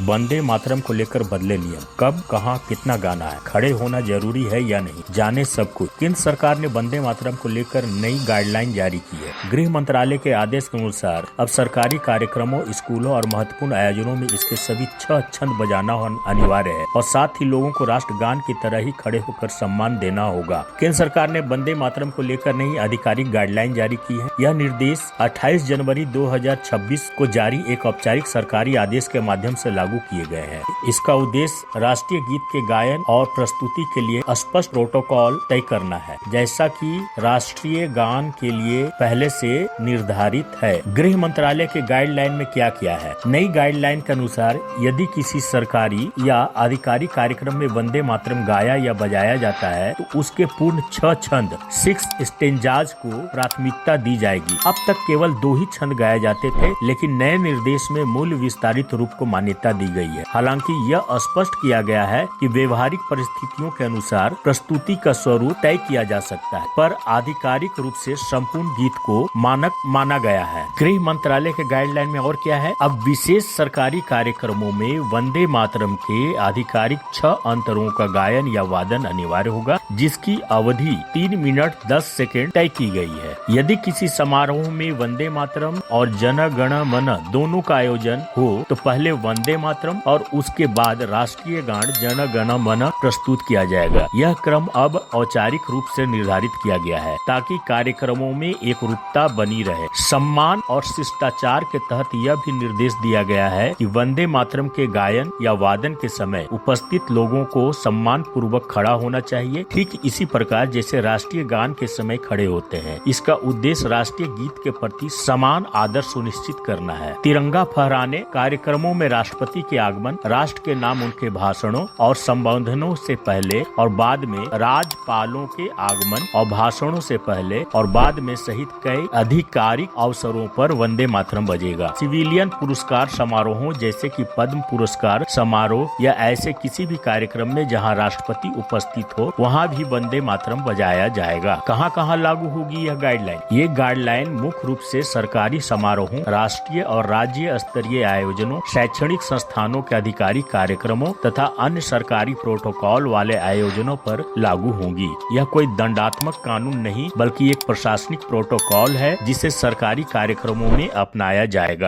वंदे मातरम को लेकर बदले नियम, कब कहां कितना गाना है, खड़े होना जरूरी है या नहीं, जाने सब कुछ। केंद्र सरकार ने वंदे मातरम को लेकर नई गाइडलाइन जारी की है। गृह मंत्रालय के आदेश के अनुसार अब सरकारी कार्यक्रमों, स्कूलों और महत्वपूर्ण आयोजनों में इसके सभी 6 छंद बजाना अनिवार्य है और साथ ही लोगों को राष्ट्रगान की तरह ही खड़े होकर सम्मान देना होगा। केंद्र सरकार ने वंदे मातरम को लेकर नई आधिकारिक गाइडलाइन जारी की है। यह निर्देश 28 जनवरी 2026 को जारी एक औपचारिक सरकारी आदेश के माध्यम से लागू किए गए हैं। इसका उद्देश्य राष्ट्रीय गीत के गायन और प्रस्तुति के लिए स्पष्ट प्रोटोकॉल तय करना है, जैसा कि राष्ट्रीय गान के लिए पहले से निर्धारित है। गृह मंत्रालय के गाइडलाइन में क्या किया है? नई गाइडलाइन के अनुसार यदि किसी सरकारी या आधिकारिक कार्यक्रम में वंदे मातरम गाया या बजाया जाता है तो उसके पूर्ण 6 छंद 6 स्टेंजाज को प्राथमिकता दी जाएगी। अब तक केवल 2 ही छंद गाए जाते थे, लेकिन नए निर्देश में मूल विस्तारित रूप को मान्यता दी गई है। हालांकि यह स्पष्ट किया गया है कि व्यवहारिक परिस्थितियों के अनुसार प्रस्तुति का स्वरूप तय किया जा सकता है, पर आधिकारिक रूप से संपूर्ण गीत को मानक माना गया है। गृह मंत्रालय के गाइडलाइन में और क्या है? अब विशेष सरकारी कार्यक्रमों में वंदे मातरम के आधिकारिक 6 अंतरों का गायन या वादन अनिवार्य होगा, जिसकी अवधि 3 मिनट 10 सेकेंड तय की गई है। यदि किसी समारोह में वंदे मातरम और जन गण मन दोनों का आयोजन हो तो पहले वंदे मातरम और उसके बाद राष्ट्रीय गान जन गण मन प्रस्तुत किया जाएगा। यह क्रम अब औपचारिक रूप से निर्धारित किया गया है ताकि कार्यक्रमों में एक रूपता बनी रहे। सम्मान और शिष्टाचार के तहत यह भी निर्देश दिया गया है कि वंदे मातरम के गायन या वादन के समय उपस्थित लोगों को सम्मान पूर्वक खड़ा होना चाहिए, ठीक इसी प्रकार जैसे राष्ट्रीय गान के समय खड़े होते हैं। इसका उद्देश्य राष्ट्रीय गीत के प्रति समान आदर सुनिश्चित करना है। तिरंगा फहराने कार्यक्रमों में राष्ट्रपति के आगमन, राष्ट्र के नाम उनके भाषणों और संबोधनों से पहले और बाद में, राज्यपालों के आगमन और भाषणों से पहले और बाद में सहित कई आधिकारिक अवसरों पर वंदे मातरम बजेगा। सिविलियन पुरस्कार समारोहों जैसे कि पद्म पुरस्कार समारोह या ऐसे किसी भी कार्यक्रम में जहां राष्ट्रपति उपस्थित हो, वहां भी वंदे मातरम बजाया जाएगा। कहां-कहां लागू होगी यह गाइडलाइन? ये गाइडलाइन मुख्य रूप से सरकारी समारोहों, राष्ट्रीय और राज्य स्तरीय आयोजनों, शैक्षणिक संस्थानों के आधिकारिक कार्यक्रमों तथा अन्य सरकारी प्रोटोकॉल वाले आयोजनों पर लागू होंगी। यह कोई दंडात्मक कानून नहीं बल्कि एक प्रशासनिक प्रोटोकॉल है जिसे सरकारी कार्यक्रमों में अपनाया जाएगा।